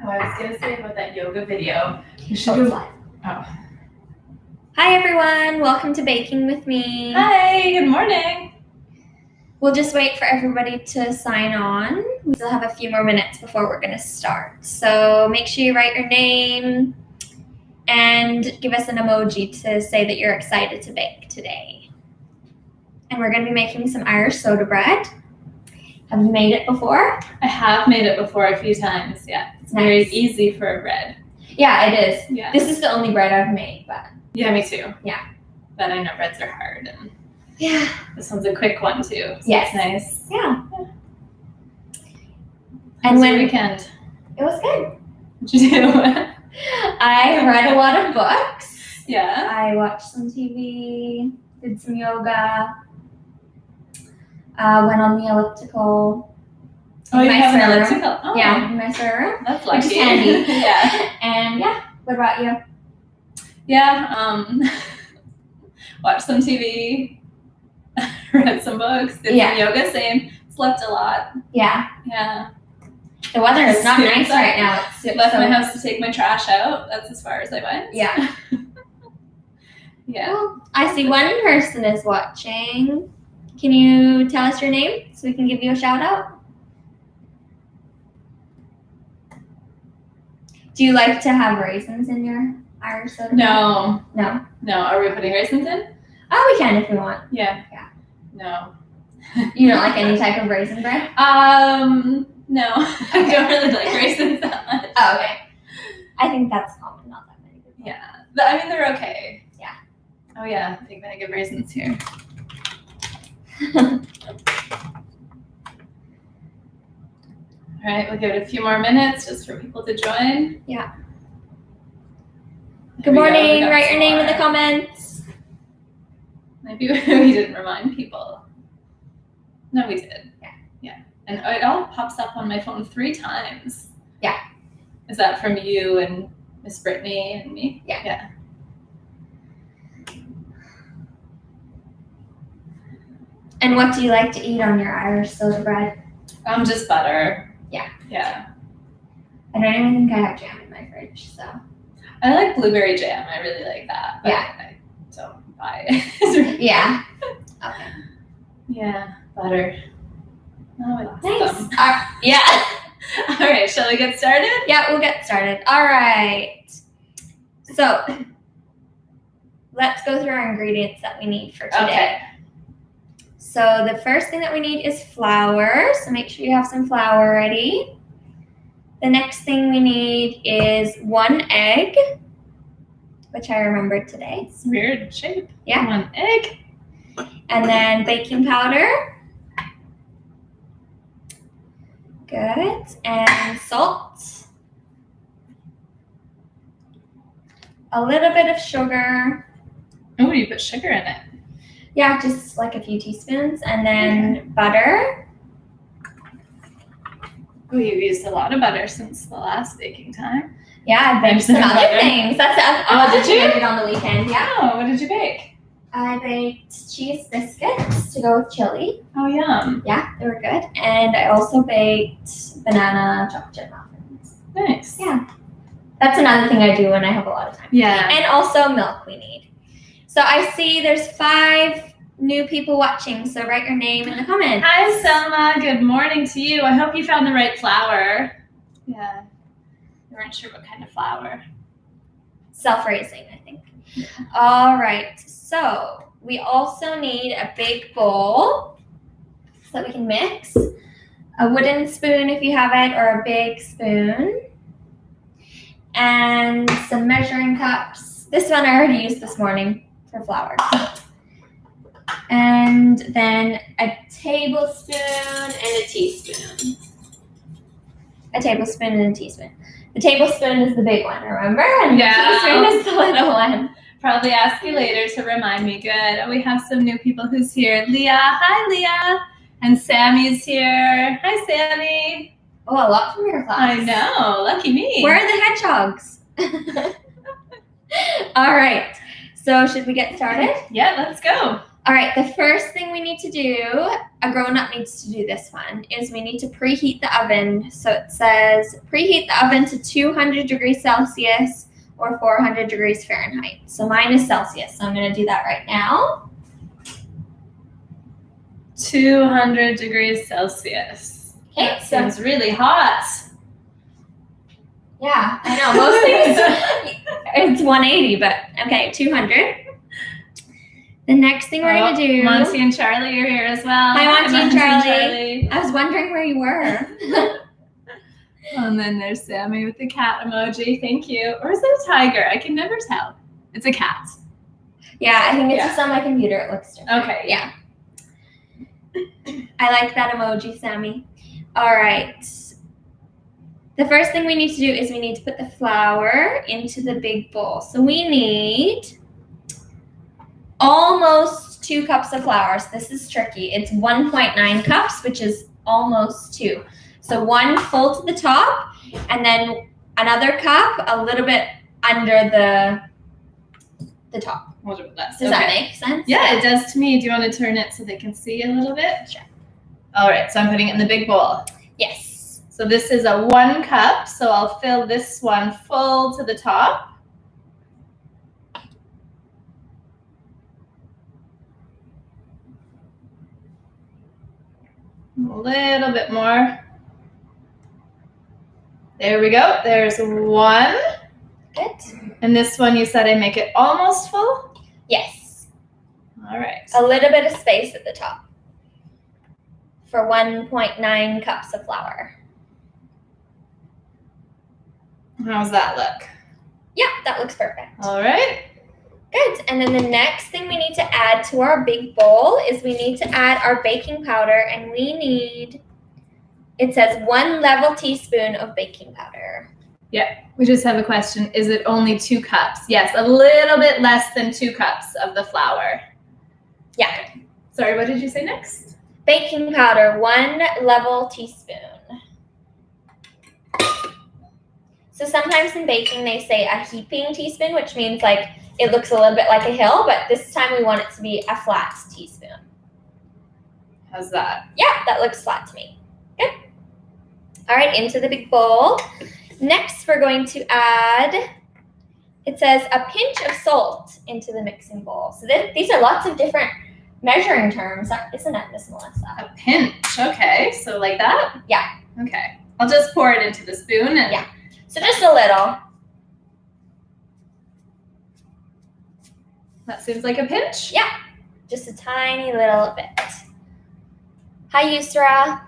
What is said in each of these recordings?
I was going to say about that yoga video. You should Oh, it's go. live. Oh. Hi everyone, welcome to Baking with me. Hi, good morning. We'll just wait for everybody to sign on. We still have a few more minutes before we're going to start. So make sure you write your name and give us an emoji to say that you're excited to bake today. And we're going to be making some Irish soda bread. Have you made it before? I have made it before a few times, yeah. It's very easy for a bread. Yeah, it is. Yeah. This is the only bread I've made, but Yeah, me too. Yeah. But I know breads are hard, and yeah. this one's a quick one too. So Yes. It's nice. Yeah. How And was when your weekend? it was good. What'd you do? I read a lot of books. Yeah. I watched some TV, did some yoga, went on the elliptical. Oh, in you my have an spare room. elliptical? Oh. Yeah, in my spare room. That's Which is lucky. handy. Yeah. And yeah, what about you? Yeah. Watched some TV, read some books, did Yeah. some yoga, same. Slept a lot. Yeah, Yeah. the weather is not Super nice excited. right now. It's Left so- my house to take my trash out. That's as far as I went. Yeah. Yeah. Well, I see one person is watching. Can you tell us your name so we can give you a shout out? Do you like to have raisins in your Irish soda? No. No? No. Are we putting raisins in? Oh, we can if you want. Yeah. Yeah. No. You don't like any type of raisin bread? No. I don't really like raisins that much. Oh, okay. I think that's common, not that many people. Yeah. I mean, they're okay. Yeah. Oh, yeah. Big bag of raisins here. All right. We'll give it a few more minutes just for people to join. Yeah. There Good we go. We morning. got Write your some name in the more. comments. Maybe we didn't remind people. No, we did. Yeah. Yeah. And it all pops up on my phone 3 times. Yeah. Is that from you and Miss Brittany and me? Yeah. Yeah. And what do you like to eat on your Irish soda bread? Just butter. Yeah. Yeah. I don't even think I have jam in my fridge, so. I like blueberry jam. I really like that. But Yeah. I don't buy it. Yeah. Okay. Yeah. Butter. Oh, I lost Nice. them. Yeah. All right. Shall we get started? Yeah, we'll get started. All right. So, let's go through our ingredients that we need for today. Okay. So, the first thing that we need is flour. So, make sure you have some flour ready. The next thing we need is 1 egg, which I remembered today. It's weird shape. Yeah. 1 egg. And then baking powder. Good. And salt. A little bit of sugar. Oh, you put sugar in it. Yeah, just like a few teaspoons. And then butter. Oh, you've used a lot of butter since the last baking time. Yeah, I baked There's some some other butter. things. That's Oh, did you? I did on the weekend. Yeah. Oh, what did you bake? I baked cheese biscuits to go with chili. Oh, yum. Yeah, they were good. And I also baked banana chocolate chip muffins. Nice. Yeah. That's another thing I do when I have a lot of time. Yeah. And also milk we need. So I see there's 5 new people watching, so write your name in the comments. Hi, Selma. Good morning to you. I hope you found the right flour. Yeah. We weren't sure what kind of flour. Self-raising, I think. All right, so we also need a big bowl so that we can mix. A wooden spoon if you have it, or a big spoon. And some measuring cups. This one I already used this morning for flour. And then a tablespoon and a teaspoon. A tablespoon and a teaspoon. The tablespoon is the big one, remember? And Yeah. the teaspoon is the little one. Probably ask you later to remind me. Good. Oh, we have some new people who's here. Leah. Hi, Leah. And Sammy's here. Hi, Sammy. Oh, a lot from your class. I know. Lucky me. Where are the hedgehogs? All right. So should we get started? Yeah, let's go. All right, the first thing we need to do, a grown-up needs to do this one, is we need to preheat the oven. So it says preheat the oven to 200 degrees Celsius or 400 degrees Fahrenheit. So mine is Celsius, so I'm going to do that right now. 200 degrees Celsius. Okay, That sounds really hot. Yeah, I know. Most things, it's 180, but okay, 200. The next thing we're going to do. Monty and Charlie are here as well. Hi, Monty and Charlie. Charlie. I was wondering where you were. And then there's Sammy with the cat emoji. Thank you. Or is it a tiger? I can never tell. It's a cat. Yeah, I think it's just on my computer. It looks different. Okay. Yeah. I like that emoji, Sammy. All right. The first thing we need to do is we need to put the flour into the big bowl. So we need almost 2 cups of flour. So this is tricky. It's 1.9 cups, which is almost 2. So 1 full to the top, and then another cup a little bit under the top. A little bit less. Does that make sense? Yeah, it does to me. Do you want to turn it so they can see a little bit? Sure. All right, so I'm putting it in the big bowl. Yes. So this is a 1 cup, so I'll fill this one full to the top. A little bit more. There we go. There's 1. Good. And this one you said I make it almost full? Yes. All right. A little bit of space at the top for 1.9 cups of flour. How's that look? Yeah, that looks perfect. All right. Good. And then the next thing we need to add to our big bowl is we need to add our baking powder, and we need, it says 1 level teaspoon of baking powder. Yeah, we just have a question. Is it only 2 cups? Yes, a little bit less than 2 cups of the flour. Yeah. Sorry, what did you say next? Baking powder, 1 level teaspoon. So sometimes in baking they say a heaping teaspoon, which means like it looks a little bit like a hill, but this time we want it to be a flat teaspoon. How's that? Yeah, that looks flat to me. Good. All right, into the big bowl. Next, we're going to add, it says a pinch of salt into the mixing bowl. So these are lots of different measuring terms, isn't it, Miss Melissa? A pinch. Okay, so like that? Yeah. Okay. I'll just pour it into the spoon. And Yeah. So just a little. That seems like a pinch. Yeah, just a tiny little bit. Hi, Yusra.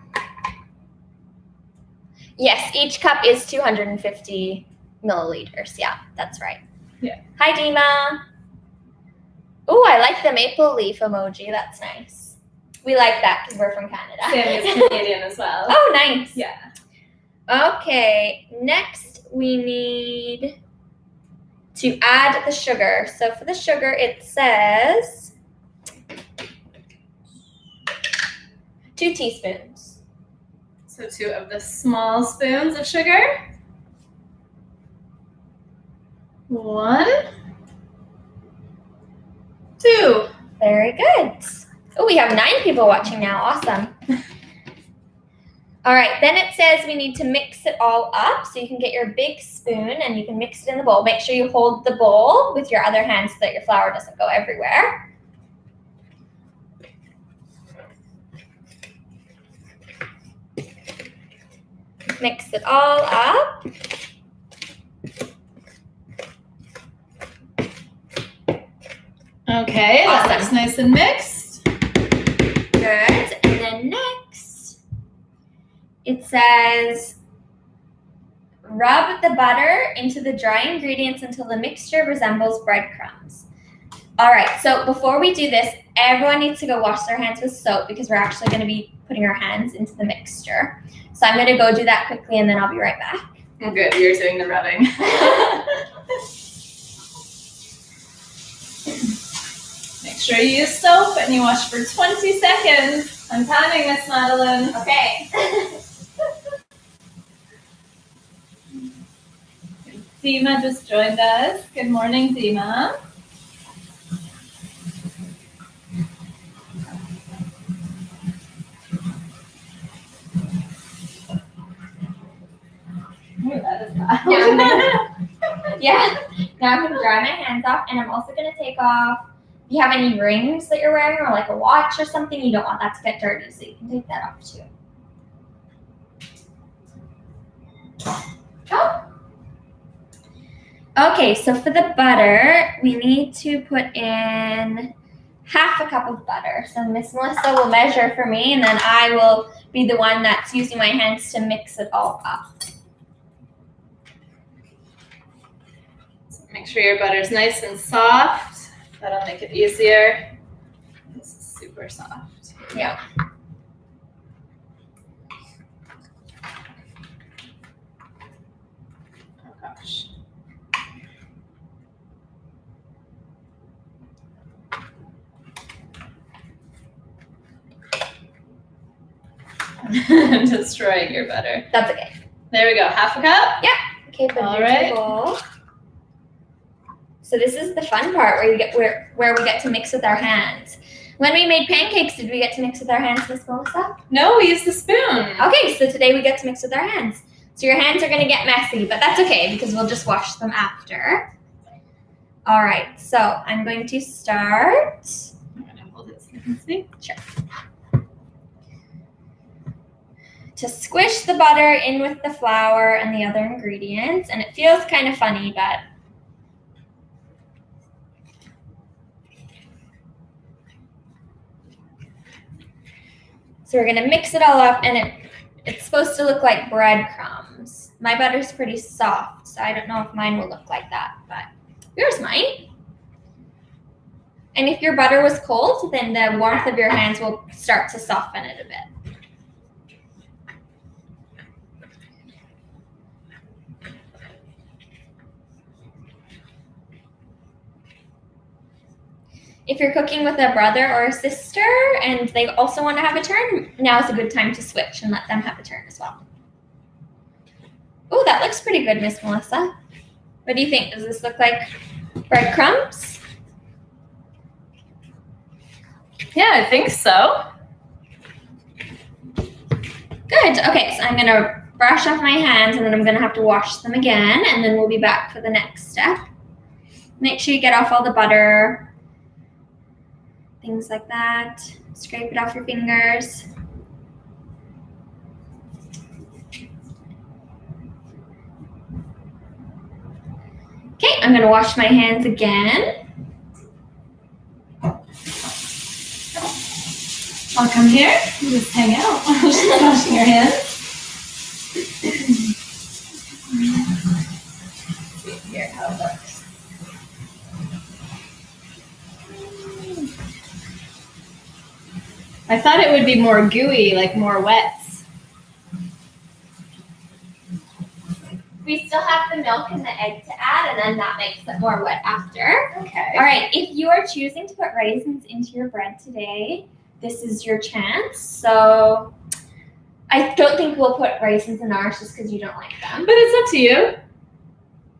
Yes, each cup is 250 milliliters. Yeah, that's right. Yeah. Hi, Dima. Oh, I like the maple leaf emoji. That's nice. We like that because we're from Canada. Sammy's Canadian as well. Oh, nice. Yeah. Okay, next we need to add the sugar. So for the sugar, it says 2 teaspoons. So 2 of the small spoons of sugar. 1, 2. Very good. Oh, we have 9 people watching now. Awesome. All right, then it says we need to mix it all up. So you can get your big spoon and you can mix it in the bowl. Make sure you hold the bowl with your other hand so that your flour doesn't go everywhere. Mix it all up. Okay, Awesome. that looks nice and mixed. Good. And then next, it says rub the butter into the dry ingredients until the mixture resembles breadcrumbs. All right, so before we do this, everyone needs to go wash their hands with soap because we're actually going to be putting our hands into the mixture. So I'm going to go do that quickly and then I'll be right back. Oh, good, you're doing the rubbing. Make sure you use soap and you wash for 20 seconds. I'm timing this, Madeline. Okay. Dima just joined us. Good morning, Dima. Yeah. Now I'm going to dry my hands off, and I'm also going to take off, if you have any rings that you're wearing or like a watch or something, you don't want that to get dirty, so you can take that off too. Oh. Okay, so for the butter, we need to put in half a cup of butter. So Miss Melissa will measure for me, and then I will be the one that's using my hands to mix it all up. So make sure your butter's nice and soft. That'll make it easier. This is super soft. Yeah. Oh gosh. I'm destroying your butter. That's okay. There we go. Half a cup? Okay, put it All into right. the bowl. So this is the fun part where we get to mix with our hands. When we made pancakes, did we get to mix with our hands, Miss Melissa? No, we use the spoon. Okay, so today we get to mix with our hands. So your hands are going to get messy, but that's okay because we'll just wash them after. All right, so I'm going to start. I'm going to hold it so you can see. Sure. To squish the butter in with the flour and the other ingredients, and it feels kind of funny, but so we're gonna mix it all up, and it's supposed to look like breadcrumbs. My butter's pretty soft, so I don't know if mine will look like that, but yours might. And if your butter was cold, then the warmth of your hands will start to soften it a bit. If you're cooking with a brother or a sister and they also want to have a turn, now is a good time to switch and let them have a turn as well. Oh, that looks pretty good, Miss Melissa. What do you think? Does this look like breadcrumbs? Yeah, I think so. Good. Okay, so I'm going to brush off my hands, and then I'm going to have to wash them again, and then we'll be back for the next step. Make sure you get off all the butter, things like that. Scrape it off your fingers. Okay, I'm going to wash my hands again. I'll come here and just hang out while she's washing her hands. Here, how it looks. I thought it would be more gooey, like more wet. We still have the milk and the egg to add, and then that makes it more wet after. Okay. All right, if you are choosing to put raisins into your bread today, this is your chance. So I don't think we'll put raisins in ours just because you don't like them. But it's up to you,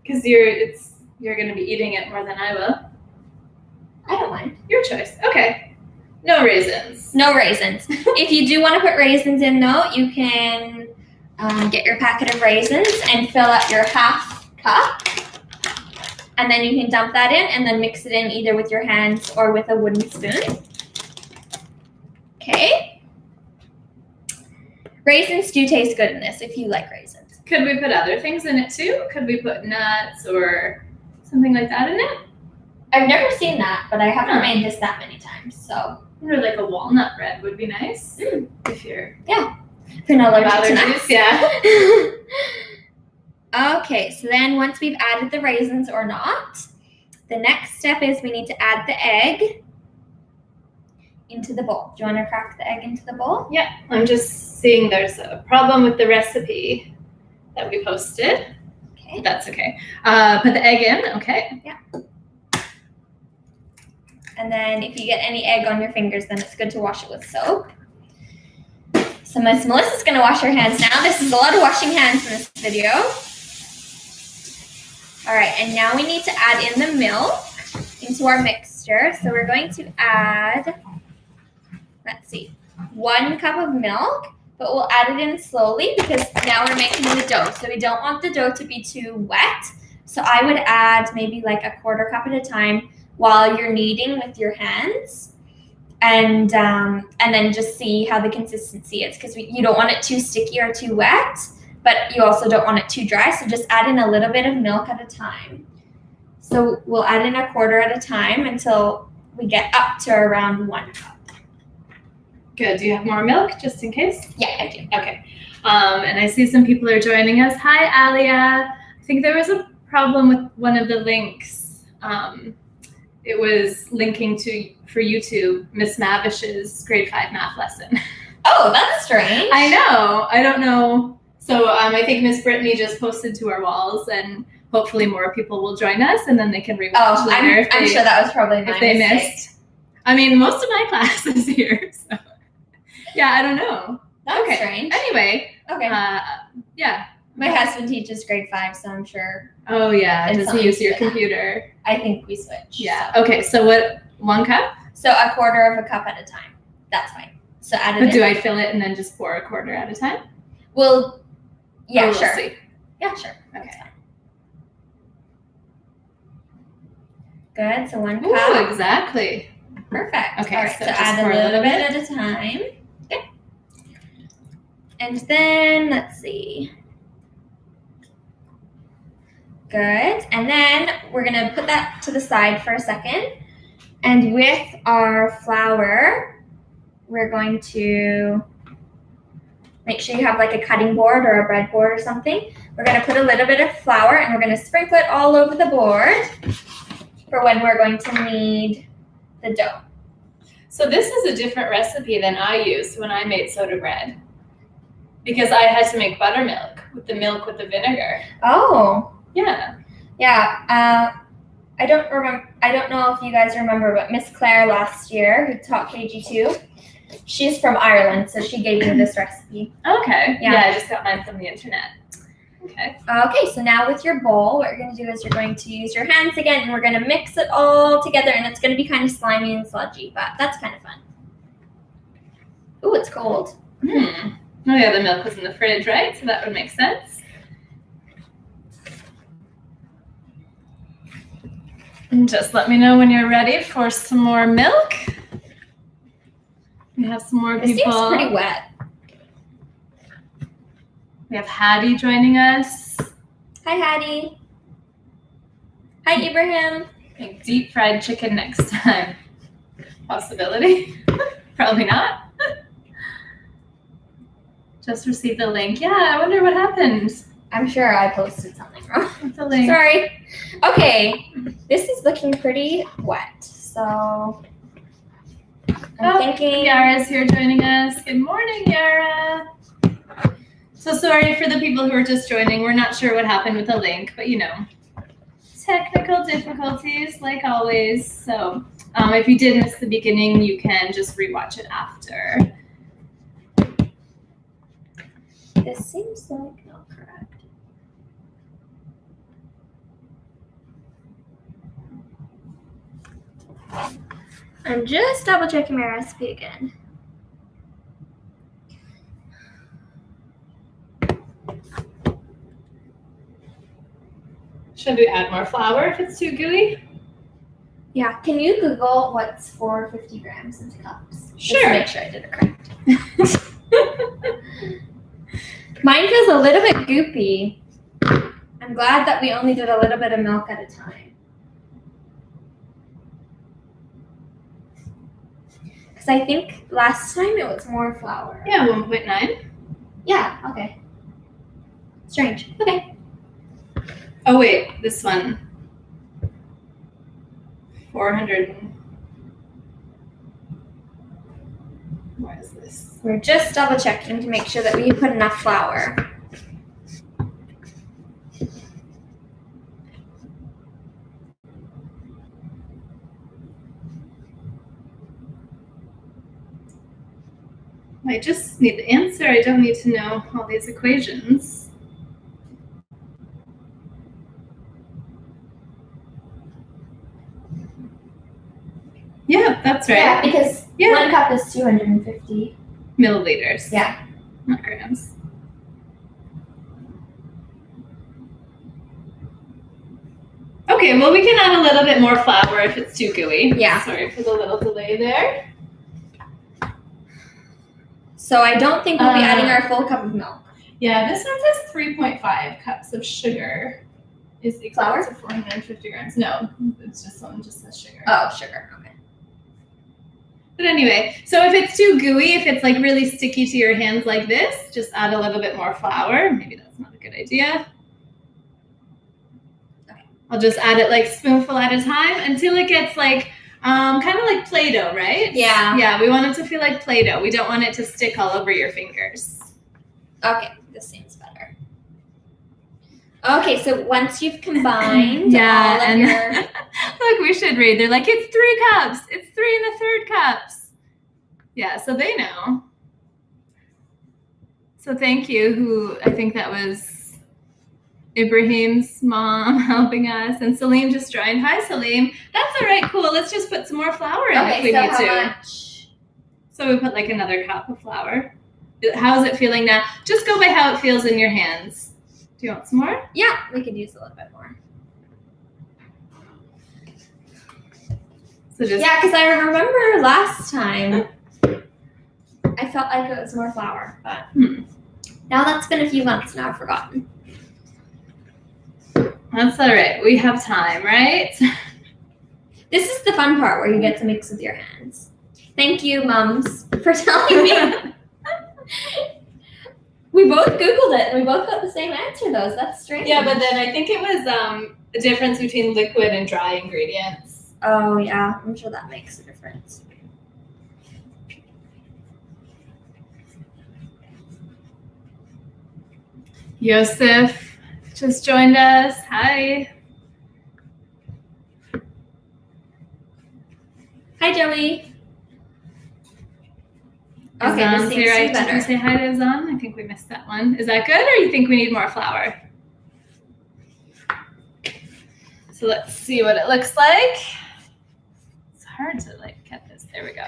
because you're going to be eating it more than I will. I don't mind. Your choice. Okay. No raisins. No raisins. If you do want to put raisins in, though, you can get your packet of raisins and fill up your half cup. And then you can dump that in and then mix it in either with your hands or with a wooden spoon. Okay. Raisins do taste good in this if you like raisins. Could we put other things in it too? Could we put nuts or something like that in it? I've never seen that, but I haven't made this that many times, so. Or like a walnut bread would be nice. If you're If you're not allergic to nuts. yeah. Okay, so then once we've added the raisins or not, the next step is we need to add the egg into the bowl. Do you want to crack the egg into the bowl? Yeah, I'm just seeing there's a problem with the recipe that we posted. Okay. That's okay. Put the egg in, okay. Yeah. And then if you get any egg on your fingers, then it's good to wash it with soap. So Miss Melissa's going to wash her hands now. This is a lot of washing hands in this video. All right, and now we need to add in the milk into our mixture. So we're going to add, let's see, 1 cup of milk, but we'll add it in slowly because now we're making the dough. So we don't want the dough to be too wet. So I would add maybe like a quarter cup at a time while you're kneading with your hands. And then just see how the consistency is, because you don't want it too sticky or too wet, but you also don't want it too dry. So just add in a little bit of milk at a time. So we'll add in a quarter at a time until we get up to around 1 cup. Good. Do you have more milk just in case? Yeah, I do. Okay. And I see some people are joining us. Hi, Alia. I think there was a problem with one of the links. It was linking for YouTube Miss Mavish's grade 5 math lesson. Oh, that's strange. I know. I don't know. So I think Miss Brittany just posted to our walls, and hopefully more people will join us, and then they can rewatch later. I'm sure that was probably my if they mistake. missed. I mean, most of my class is here, so yeah, I don't know. That's okay. strange. Anyway. Okay. Yeah. My husband teaches grade 5, so I'm sure. Oh yeah. Does he use your something. computer? I think we switch. Yeah. Okay. So what? 1 cup? So a quarter of a cup at a time. That's fine. So add it But in. do I fill it and then just pour a quarter at a time? Well, yeah, Or we'll sure. see. Yeah, sure. Okay. That's fine. Good. So 1 Ooh, cup. Exactly. Perfect. Okay, All right. so So just add pour a little bit at a time. Okay. And then let's see. Good. And then we're gonna put that to the side for a second. And with our flour, we're going to make sure you have like a cutting board or a bread board or something. We're gonna put a little bit of flour and we're gonna sprinkle it all over the board for when we're going to knead the dough. So this is a different recipe than I used when I made soda bread, because I had to make buttermilk with the vinegar. Oh. Yeah. Yeah. I don't remember. I don't know if you guys remember, but Miss Claire last year, who taught KG2, she's from Ireland, so she gave me this recipe. Okay. Yeah. Yeah, I just got mine from the internet. Okay. Okay, so now with your bowl, what you're going to do is you're going to use your hands again, and we're going to mix it all together, and it's going to be kind of slimy and sludgy, but that's kind of fun. Ooh, it's cold. Oh yeah, the milk was in the fridge, right? So that would make sense. And just let me know when you're ready for some more milk. We have some more This people. seems pretty wet. We have Hattie joining us. Hi, Hattie. Hi, Ibrahim. Make deep fried chicken next time. Possibility? Probably not. Just received the link. Yeah, I wonder what happened I'm sure I posted something wrong. with the link. Sorry. Okay, this is looking pretty wet, so I'm thinking. Yara's here joining us. Good morning, Yara. So sorry for the people who are just joining. We're not sure what happened with the link, but technical difficulties like always. So if you did miss the beginning, you can just rewatch it after. This seems like not correct. I'm just double checking my recipe again. Should we add more flour if it's too gooey? Yeah, can you Google what's 450 grams into cups? Just Sure. to make sure I did it correct. Mine feels a little bit goopy. I'm glad that we only did a little bit of milk at a time. Because I think last time it was more flour. Yeah, 1.9. Yeah, okay. Strange. Okay. Oh wait, this one. 400. What is this? We're just double checking to make sure that we put enough flour. I just need the answer. I don't need to know all these equations. Yeah, that's right. Yeah, because Yeah. 1 cup is 250. Milliliters. Yeah. not grams. Okay, well, we can add a little bit more flour if it's too gooey. Yeah. Sorry for the little delay there. So I don't think we'll be adding our full cup of milk. Yeah, this one says 3.5 cups of sugar is equal Flour? to 450 grams. No, it's just one just says sugar. Oh, sugar. Okay. But anyway, so if it's too gooey, if it's like really sticky to your hands like this, just add a little bit more flour. Maybe that's not a good idea. Okay. I'll just add it like spoonful at a time until it gets like kind of like Play-Doh, right? Yeah. Yeah, we want it to feel like Play-Doh. We don't want it to stick all over your fingers. Okay, this seems better. Okay, so once you've combined Yeah, all of and your... look, we should read. They're like, it's 3 cups. It's 3 1/3 cups. Yeah, so they know. So thank you, I think that was Ibrahim's mom helping us, and Salim just joined. Hi, Salim. That's all right, cool. Let's just put some more flour in if we so need how to. much? So we put like another cup of flour. How's it feeling now? Just go by how it feels in your hands. Do you want some more? Yeah, we could use a little bit more. So just Yeah, because I remember last time I felt like it was more flour, but now that's been a few months now, I've forgotten. That's all right. We have time, right? This is the fun part where you get to mix with your hands. Thank you, mums, for telling me. We both Googled it and we both got the same answer though, so that's strange. Yeah, but then I think it was the difference between liquid and dry ingredients. Oh yeah, I'm sure that makes a difference. Yosef just joined us. Hi. Hi, Joey. Okay, Zan, this say seems right. to be Did you better. say hi to Zan? I think we missed that one. Is that good, or you think we need more flour? So let's see what it looks like. It's hard to like get this. There we go.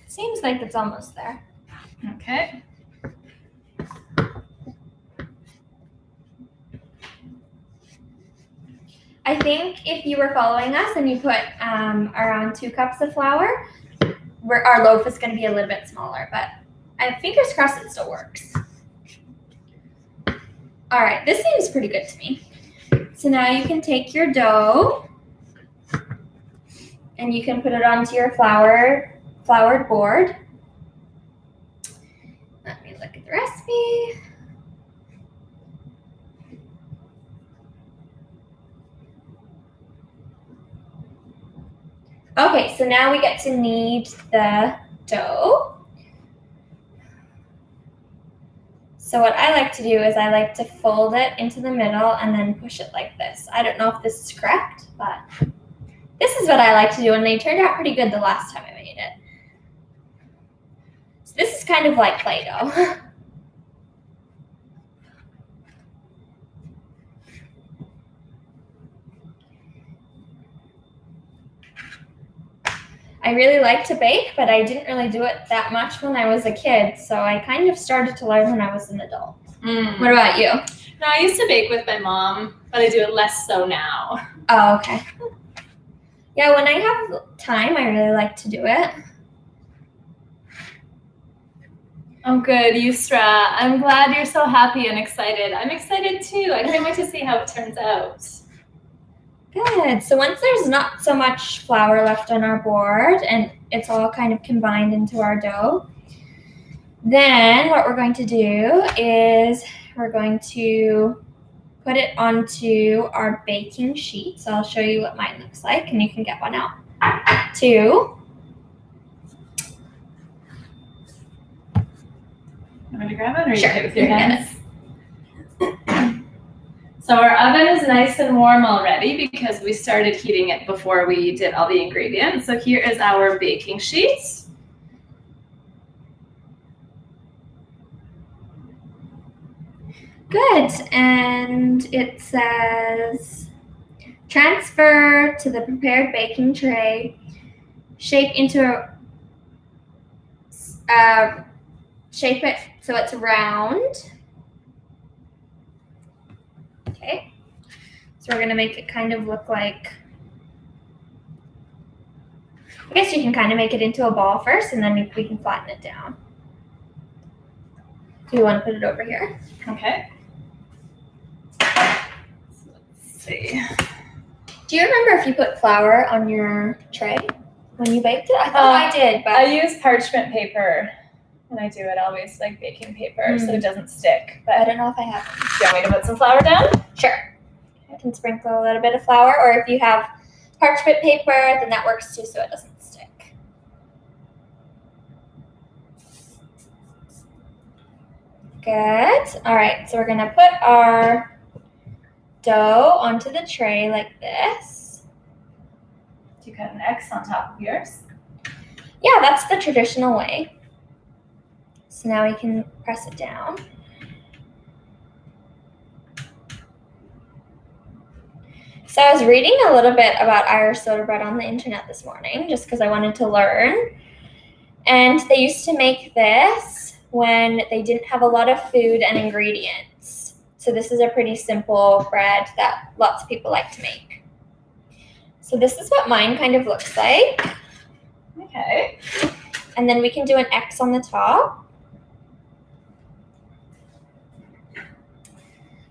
Seems like it's almost there. Okay. I think if you were following us and you put around 2 cups of flour, our loaf is going to be a little bit smaller, but fingers crossed it still works. All right, this seems pretty good to me. So now you can take your dough and you can put it onto your floured board. Let me look at the recipe. Okay, so now we get to knead the dough. So what I like to do is I like to fold it into the middle and then push it like this. I don't know if this is correct, but this is what I like to do, and they turned out pretty good the last time I made it. So this is kind of like Play-Doh. I really like to bake, but I didn't really do it that much when I was a kid, so I kind of started to learn when I was an adult. What about you? No, I used to bake with my mom, but I do it less so now. Oh, okay. Yeah, when I have time, I really like to do it. Oh, good, Yusra. I'm glad you're so happy and excited. I'm excited too. I can't wait to see how it turns out. Good. So once there's not so much flour left on our board and it's all kind of combined into our dough, then what we're going to do is we're going to put it onto our baking sheet. So I'll show you what mine looks like, and you can get one out too. Want me to grab it, or Sure, you get it with your you can get hands? So our oven is nice and warm already because we started heating it before we did all the ingredients. So here is our baking sheet. Good. And it says transfer to the prepared baking tray. Shape it so it's round. Okay. So we're gonna make it kind of look like, I guess you can kind of make it into a ball first, and then we can flatten it down. Do you want to put it over here? Okay. So let's see. Do you remember if you put flour on your tray when you baked it? I thought I did, but I use parchment paper when I do it, always like baking paper, so it doesn't stick. I But don't know if I have. do you want me to put some flour down? Sure. I can sprinkle a little bit of flour, or if you have parchment paper, then that works too, so it doesn't stick. Good. All right, so we're gonna put our dough onto the tray like this. Do you cut an X on top of yours? Yeah, that's the traditional way. So now we can press it down. So I was reading a little bit about Irish soda bread on the internet this morning, just because I wanted to learn. And they used to make this when they didn't have a lot of food and ingredients. So this is a pretty simple bread that lots of people like to make. So this is what mine kind of looks like. Okay. And then we can do an X on the top. You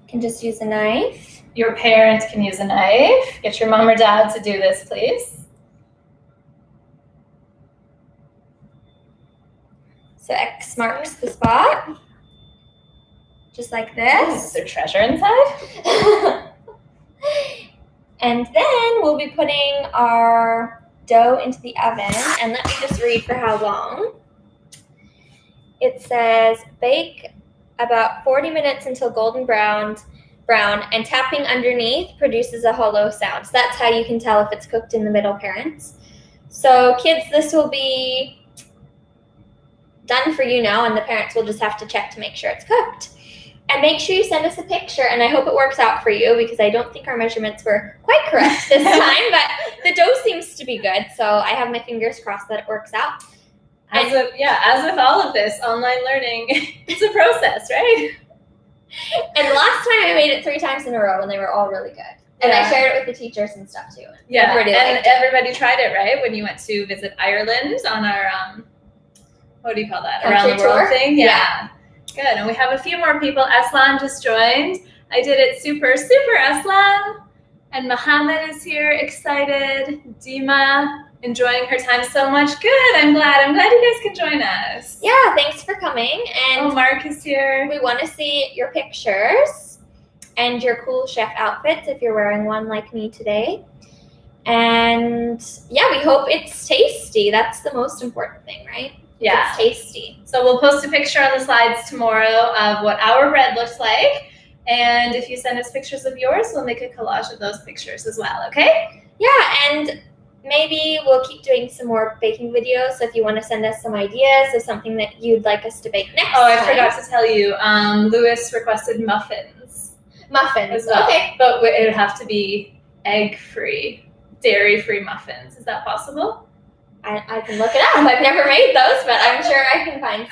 can just use a knife. Your parent can use a knife. Get your mom or dad to do this, please. So X marks the spot. Just like Is this. there treasure inside? And then we'll be putting our dough into the oven. And let me just read for how long. It says bake about 40 minutes until golden brown, and tapping underneath produces a hollow sound. So that's how you can tell if it's cooked in the middle, parents. So kids, this will be done for you now, and the parents will just have to check to make sure it's cooked. And make sure you send us a picture, and I hope it works out for you, because I don't think our measurements were quite correct this time, but the dough seems to be good, so I have my fingers crossed that it works out. As with all of this online learning, it's a process, right? And last time I made it 3 times in a row, and they were all really good. And I shared it with the teachers and stuff too. Yeah, Everybody and liked it. everybody tried it, right? When you went to visit Ireland on our, what do you call that? Country Around the world tour? thing? Yeah. Good. And we have a few more people. Aslan just joined. I did it super Aslan. And Mohammed is here, excited. Dima, enjoying her time so much. Good. I'm glad you guys can join us. Yeah, thanks for coming. And Mark is here. we want to see your pictures and your cool chef outfits if you're wearing one like me today. And yeah, we hope it's tasty. That's the most important thing, right? Yeah. It's tasty. So we'll post a picture on the slides tomorrow of what our bread looks like. And if you send us pictures of yours, we'll make a collage of those pictures as well, okay? Yeah, and maybe we'll keep doing some more baking videos. So if you want to send us some ideas of something that you'd like us to bake next Oh, I time. forgot to tell you, Lewis requested muffins Muffins. as well. Okay. But it would have to be egg-free, dairy-free muffins. Is that possible? I can look it up. I've never made those, but I'm sure I can find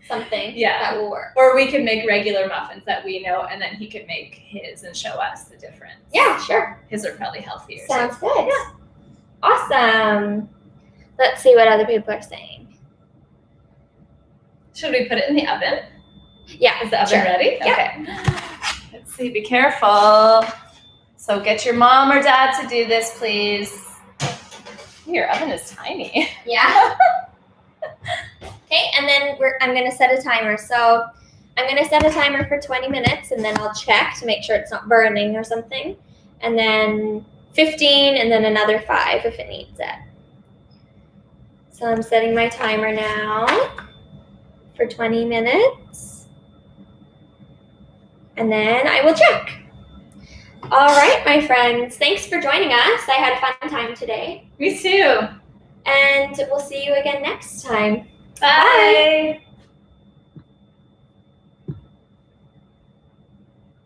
something that will work. Or we could make regular muffins that we know, and then he could make his and show us the difference. Yeah, sure. His are probably healthier. Sounds good. Yeah. Awesome. Let's see what other people are saying. Should we put it in the oven? Yeah. Is the oven ready? Yeah. Okay. Let's see. Be careful. So get your mom or dad to do this, please. Your oven is tiny. Yeah. Okay, and then I'm going to set a timer. So I'm going to set a timer for 20 minutes, and then I'll check to make sure it's not burning or something. And then 15, and then another 5 if it needs it. So I'm setting my timer now for 20 minutes. And then I will check. All right, my friends. Thanks for joining us. I had a fun time today. Me too. And we'll see you again next time. Bye.